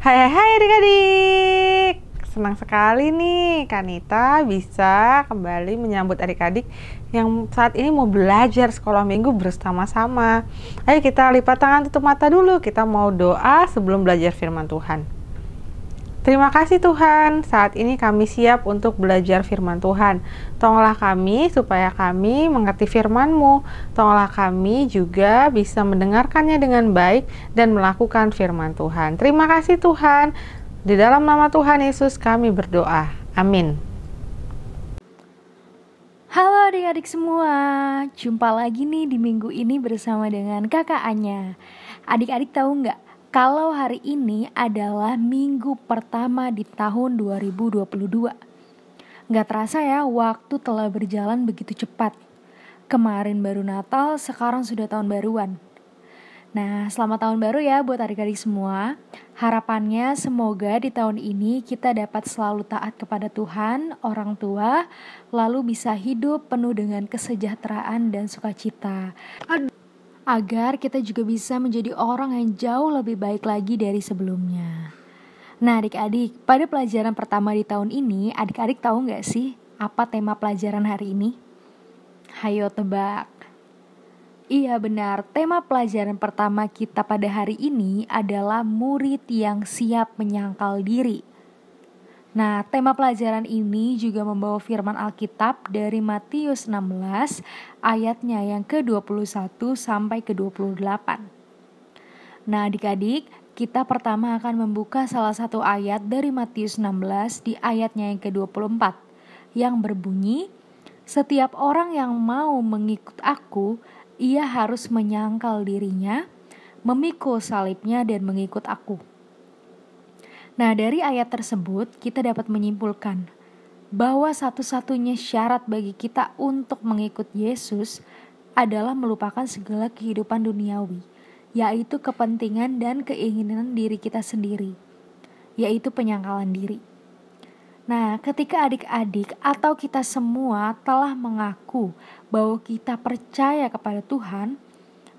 Hai adik-adik, senang sekali nih Kanita bisa kembali menyambut adik-adik yang saat ini mau belajar sekolah minggu bersama-sama. Ayo kita lipat tangan, tutup mata dulu, kita mau doa sebelum belajar firman Tuhan. Terima kasih Tuhan, saat ini kami siap untuk belajar firman Tuhan. Tolonglah kami supaya kami mengerti firman-Mu. Tolonglah kami juga bisa mendengarkannya dengan baik dan melakukan firman Tuhan. Terima kasih Tuhan. Di dalam nama Tuhan Yesus kami berdoa. Amin. Halo adik-adik semua, jumpa lagi nih di minggu ini bersama dengan Kakak Anya. Adik-adik tahu nggak? Kalau hari ini adalah minggu pertama di tahun 2022. Nggak terasa ya, waktu telah berjalan begitu cepat. Kemarin baru Natal, sekarang sudah tahun baruan. Nah, selamat tahun baru ya buat adik-adik semua. Harapannya semoga di tahun ini kita dapat selalu taat kepada Tuhan, orang tua, lalu bisa hidup penuh dengan kesejahteraan dan sukacita. Agar kita juga bisa menjadi orang yang jauh lebih baik lagi dari sebelumnya. Nah adik-adik, pada pelajaran pertama di tahun ini, adik-adik tahu gak sih apa tema pelajaran hari ini? Hayo tebak. Iya benar, tema pelajaran pertama kita pada hari ini adalah murid yang siap menyangkal diri. Nah, tema pelajaran ini juga membawa firman Alkitab dari Matius 16 ayatnya yang ke-21 sampai ke-28. Nah, adik-adik, kita pertama akan membuka salah satu ayat dari Matius 16 di ayatnya yang ke-24 yang berbunyi, "Setiap orang yang mau mengikut aku, ia harus menyangkal dirinya, memikul salibnya dan mengikut aku." Nah, dari ayat tersebut kita dapat menyimpulkan bahwa satu-satunya syarat bagi kita untuk mengikut Yesus adalah melupakan segala kehidupan duniawi, yaitu kepentingan dan keinginan diri kita sendiri, yaitu penyangkalan diri. Nah, ketika adik-adik atau kita semua telah mengaku bahwa kita percaya kepada Tuhan,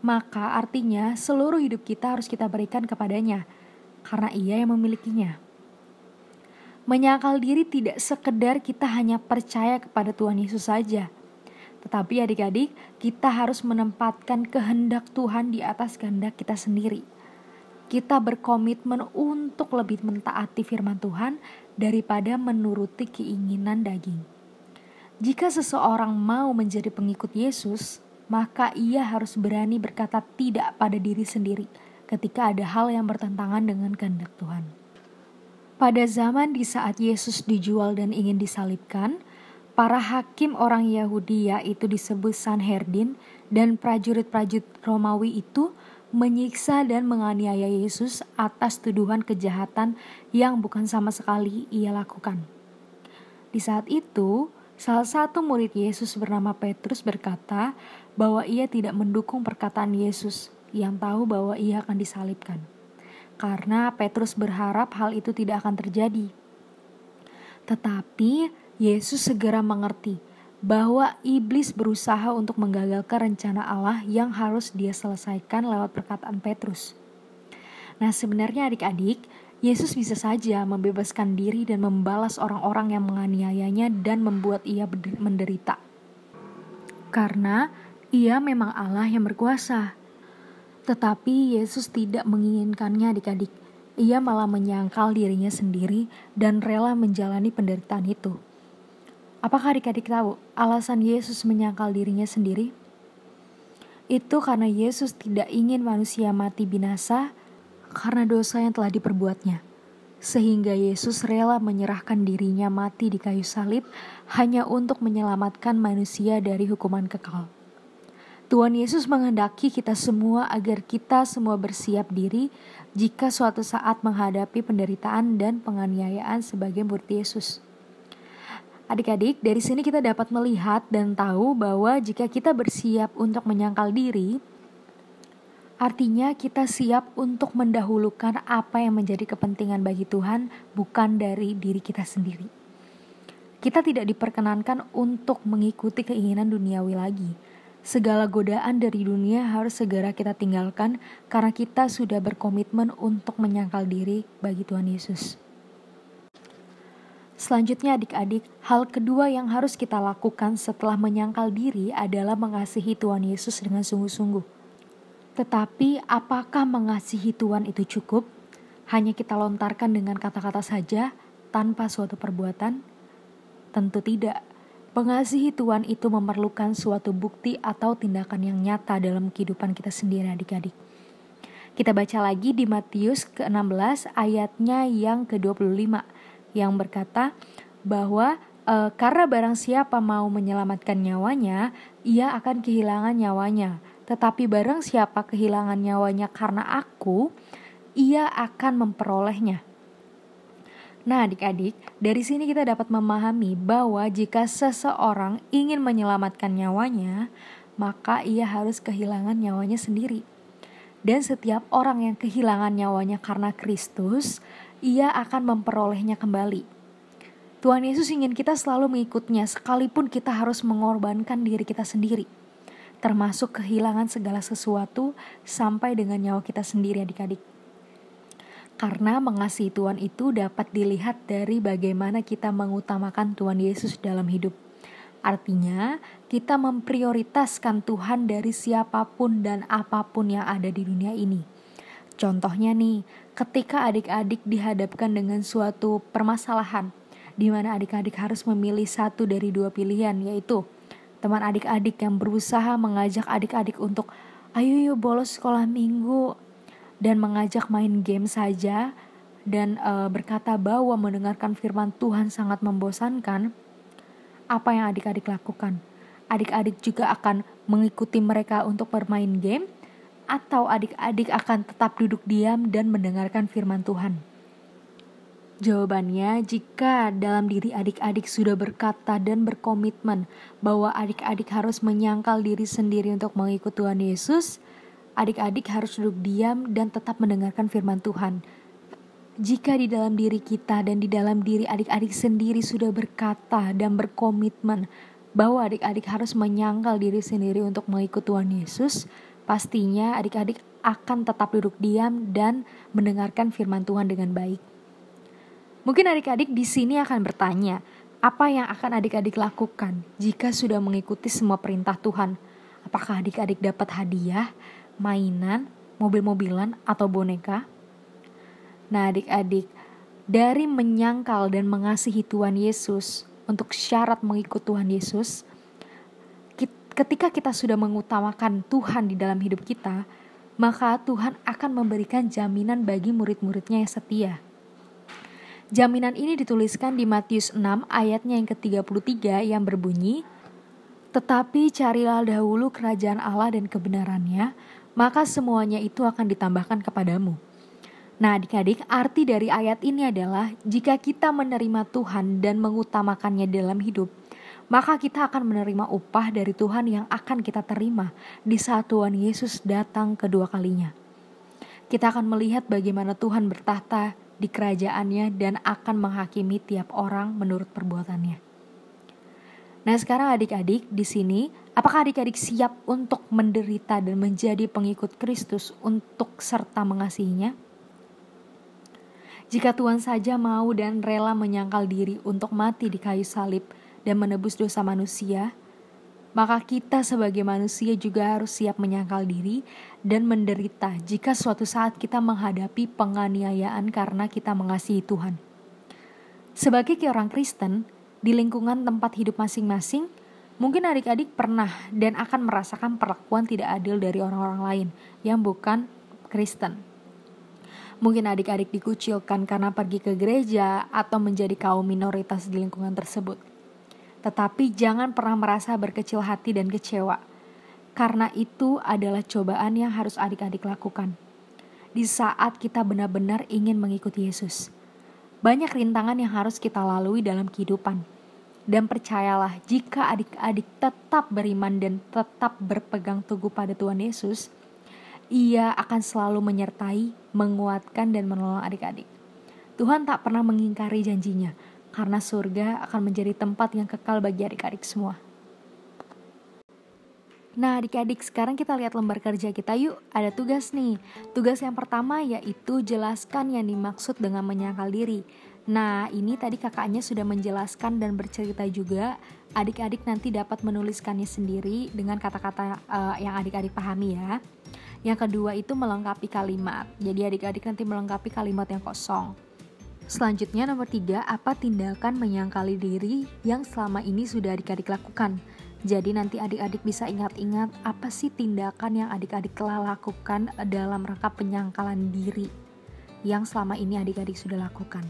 maka artinya seluruh hidup kita harus kita berikan kepadanya, karena ia yang memilikinya. Menyangkal diri tidak sekedar kita hanya percaya kepada Tuhan Yesus saja, tetapi adik-adik, kita harus menempatkan kehendak Tuhan di atas kehendak kita sendiri. Kita berkomitmen untuk lebih mentaati firman Tuhan daripada menuruti keinginan daging. Jika seseorang mau menjadi pengikut Yesus, maka ia harus berani berkata tidak pada diri sendiri ketika ada hal yang bertentangan dengan kehendak Tuhan. Pada zaman di saat Yesus dijual dan ingin disalibkan, para hakim orang Yahudi yaitu disebut Sanhedrin dan prajurit-prajurit Romawi itu menyiksa dan menganiaya Yesus atas tuduhan kejahatan yang bukan sama sekali ia lakukan. Di saat itu, salah satu murid Yesus bernama Petrus berkata bahwa ia tidak mendukung perkataan Yesus yang tahu bahwa ia akan disalibkan. Karena Petrus berharap hal itu tidak akan terjadi. Tetapi Yesus segera mengerti bahwa iblis berusaha untuk menggagalkan rencana Allah yang harus dia selesaikan lewat perkataan Petrus. Nah, sebenarnya adik-adik, Yesus bisa saja membebaskan diri dan membalas orang-orang yang menganiayanya dan membuat ia menderita. Karena ia memang Allah yang berkuasa. Tetapi Yesus tidak menginginkannya adik-adik. Ia malah menyangkal dirinya sendiri dan rela menjalani penderitaan itu. Apakah adik-adik tahu alasan Yesus menyangkal dirinya sendiri? Itu karena Yesus tidak ingin manusia mati binasa karena dosa yang telah diperbuatnya. Sehingga Yesus rela menyerahkan dirinya mati di kayu salib hanya untuk menyelamatkan manusia dari hukuman kekal. Tuhan Yesus menghendaki kita semua agar kita semua bersiap diri jika suatu saat menghadapi penderitaan dan penganiayaan sebagai murid Yesus. Adik-adik, dari sini kita dapat melihat dan tahu bahwa jika kita bersiap untuk menyangkal diri, artinya kita siap untuk mendahulukan apa yang menjadi kepentingan bagi Tuhan, bukan dari diri kita sendiri. Kita tidak diperkenankan untuk mengikuti keinginan duniawi lagi, Segala godaan dari dunia harus segera kita tinggalkan karena kita sudah berkomitmen untuk menyangkal diri bagi Tuhan Yesus. Selanjutnya adik-adik, hal kedua yang harus kita lakukan setelah menyangkal diri adalah mengasihi Tuhan Yesus dengan sungguh-sungguh. Tetapi apakah mengasihi Tuhan itu cukup? Hanya kita lontarkan dengan kata-kata saja tanpa suatu perbuatan? Tentu tidak. Mengasihi Tuhan itu memerlukan suatu bukti atau tindakan yang nyata dalam kehidupan kita sendiri adik-adik. Kita baca lagi di Matius ke-16 ayatnya yang ke-25 yang berkata bahwa karena barang siapa mau menyelamatkan nyawanya, ia akan kehilangan nyawanya. Tetapi barang siapa kehilangan nyawanya karena aku, ia akan memperolehnya. Nah adik-adik, dari sini kita dapat memahami bahwa jika seseorang ingin menyelamatkan nyawanya, maka ia harus kehilangan nyawanya sendiri. Dan setiap orang yang kehilangan nyawanya karena Kristus, ia akan memperolehnya kembali. Tuhan Yesus ingin kita selalu mengikutnya sekalipun kita harus mengorbankan diri kita sendiri. Termasuk kehilangan segala sesuatu sampai dengan nyawa kita sendiri adik-adik. Karena mengasihi Tuhan itu dapat dilihat dari bagaimana kita mengutamakan Tuhan Yesus dalam hidup. Artinya, kita memprioritaskan Tuhan dari siapapun dan apapun yang ada di dunia ini. Contohnya nih, ketika adik-adik dihadapkan dengan suatu permasalahan, di mana adik-adik harus memilih satu dari dua pilihan, yaitu teman adik-adik yang berusaha mengajak adik-adik untuk ayo yuk bolos sekolah minggu, dan mengajak main game saja, dan berkata bahwa mendengarkan firman Tuhan sangat membosankan. Apa yang adik-adik lakukan? Adik-adik juga akan mengikuti mereka untuk bermain game, atau adik-adik akan tetap duduk diam dan mendengarkan firman Tuhan? Jawabannya, jika dalam diri adik-adik sudah berkata dan berkomitmen bahwa adik-adik harus menyangkal diri sendiri untuk mengikut Tuhan Yesus, adik-adik harus duduk diam dan tetap mendengarkan firman Tuhan. Jika di dalam diri kita dan di dalam diri adik-adik sendiri sudah berkata dan berkomitmen bahwa adik-adik harus menyangkal diri sendiri untuk mengikut Tuhan Yesus, pastinya adik-adik akan tetap duduk diam dan mendengarkan firman Tuhan dengan baik. Mungkin adik-adik di sini akan bertanya, apa yang akan adik-adik lakukan jika sudah mengikuti semua perintah Tuhan? Apakah adik-adik dapat hadiah, mainan, mobil-mobilan, atau boneka? Nah adik-adik, dari menyangkal dan mengasihi Tuhan Yesus untuk syarat mengikut Tuhan Yesus, ketika kita sudah mengutamakan Tuhan di dalam hidup kita, maka Tuhan akan memberikan jaminan bagi murid-muridnya yang setia. Jaminan ini dituliskan di Matius 6 ayatnya yang ke-33 yang berbunyi, "Tetapi carilah dahulu kerajaan Allah dan kebenarannya, maka semuanya itu akan ditambahkan kepadamu." Nah adik-adik, arti dari ayat ini adalah jika kita menerima Tuhan dan mengutamakannya dalam hidup, maka kita akan menerima upah dari Tuhan yang akan kita terima di saat Tuhan Yesus datang kedua kalinya. Kita akan melihat bagaimana Tuhan bertahta di kerajaannya dan akan menghakimi tiap orang menurut perbuatannya. Nah sekarang adik-adik di sini, apakah adik-adik siap untuk menderita dan menjadi pengikut Kristus untuk serta mengasihinya? Jika Tuhan saja mau dan rela menyangkal diri untuk mati di kayu salib dan menebus dosa manusia, maka kita sebagai manusia juga harus siap menyangkal diri dan menderita jika suatu saat kita menghadapi penganiayaan karena kita mengasihi Tuhan. Sebagai orang Kristen, di lingkungan tempat hidup masing-masing, mungkin adik-adik pernah dan akan merasakan perlakuan tidak adil dari orang-orang lain yang bukan Kristen. Mungkin adik-adik dikucilkan karena pergi ke gereja atau menjadi kaum minoritas di lingkungan tersebut. Tetapi jangan pernah merasa berkecil hati dan kecewa, karena itu adalah cobaan yang harus adik-adik lakukan di saat kita benar-benar ingin mengikuti Yesus. Banyak rintangan yang harus kita lalui dalam kehidupan. Dan percayalah, jika adik-adik tetap beriman dan tetap berpegang teguh pada Tuhan Yesus, Ia akan selalu menyertai, menguatkan, dan menolong adik-adik. Tuhan tak pernah mengingkari janjinya, karena surga akan menjadi tempat yang kekal bagi adik-adik semua. Nah adik-adik, sekarang kita lihat lembar kerja kita yuk. Ada tugas nih. Tugas yang pertama yaitu jelaskan yang dimaksud dengan menyangkal diri. Nah ini tadi kakaknya sudah menjelaskan dan bercerita juga. Adik-adik nanti dapat menuliskannya sendiri dengan kata-kata yang adik-adik pahami ya. Yang kedua itu melengkapi kalimat. Jadi adik-adik nanti melengkapi kalimat yang kosong. Selanjutnya nomor 3, apa tindakan menyangkali diri yang selama ini sudah adik-adik lakukan. Jadi nanti adik-adik bisa ingat-ingat apa sih tindakan yang adik-adik telah lakukan dalam rangka penyangkalan diri yang selama ini adik-adik sudah lakukan.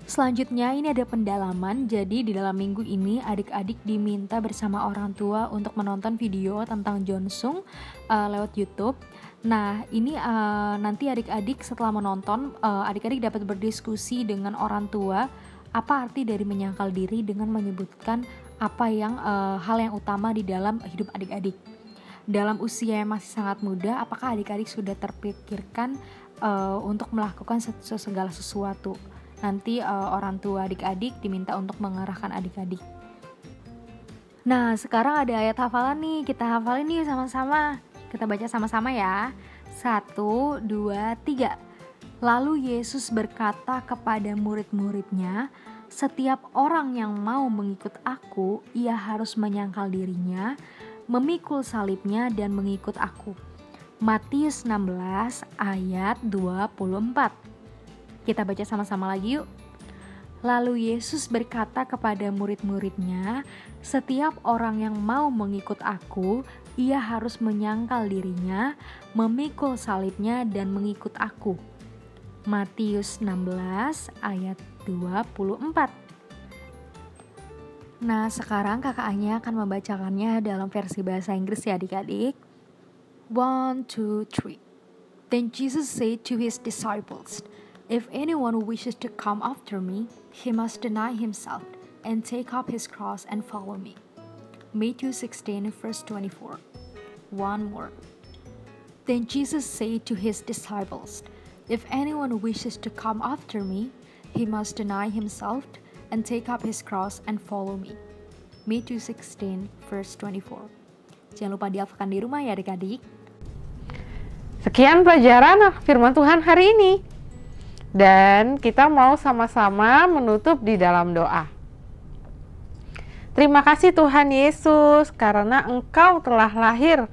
Selanjutnya ini ada pendalaman. Jadi di dalam minggu ini adik-adik diminta bersama orang tua untuk menonton video tentang Jonsung lewat YouTube. Nah ini nanti adik-adik setelah menonton, adik-adik dapat berdiskusi dengan orang tua apa arti dari menyangkal diri dengan menyebutkan apa yang hal yang utama di dalam hidup adik-adik. Dalam usia yang masih sangat muda, apakah adik-adik sudah terpikirkan untuk melakukan segala sesuatu? Nanti orang tua adik-adik diminta untuk mengarahkan adik-adik. Nah sekarang ada ayat hafalan nih, kita hafalin nih sama-sama. Kita baca sama-sama ya. 1, 2, 3. Lalu Yesus berkata kepada murid-muridnya, setiap orang yang mau mengikut aku, ia harus menyangkal dirinya, memikul salibnya dan mengikut aku. Matius 16 ayat 24. Kita baca sama-sama lagi yuk. Lalu Yesus berkata kepada murid-muridnya, setiap orang yang mau mengikut aku, ia harus menyangkal dirinya, memikul salibnya dan mengikut aku. Matius 16 ayat 24. Nah sekarang kakaknya akan membacakannya dalam versi bahasa Inggris ya adik-adik. 1, 2, 3. Then Jesus said to his disciples, if anyone wishes to come after me, he must deny himself and take up his cross and follow me. Matthew 16 verse 24. One more. Then Jesus said to his disciples, if anyone wishes to come after me, he must deny himself and take up his cross and follow me. Matthew 16 verse 24. Jangan lupa dihafalkan di rumah ya adik-adik. Sekian pelajaran firman Tuhan hari ini. Dan kita mau sama-sama menutup di dalam doa. Terima kasih Tuhan Yesus karena Engkau telah lahir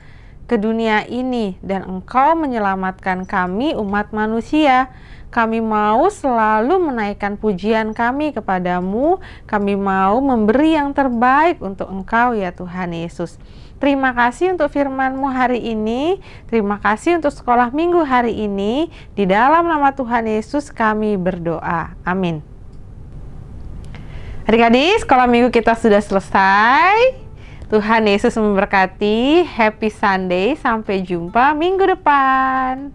ke dunia ini dan Engkau menyelamatkan kami umat manusia. Kami mau selalu menaikkan pujian kami kepadamu. Kami mau memberi yang terbaik untuk Engkau ya Tuhan Yesus. Terima kasih untuk firman-Mu hari ini. Terima kasih untuk sekolah minggu hari ini. Di dalam nama Tuhan Yesus kami berdoa. Amin. Adik-adik, sekolah minggu kita sudah selesai. Tuhan Yesus memberkati. Happy Sunday. Sampai jumpa minggu depan.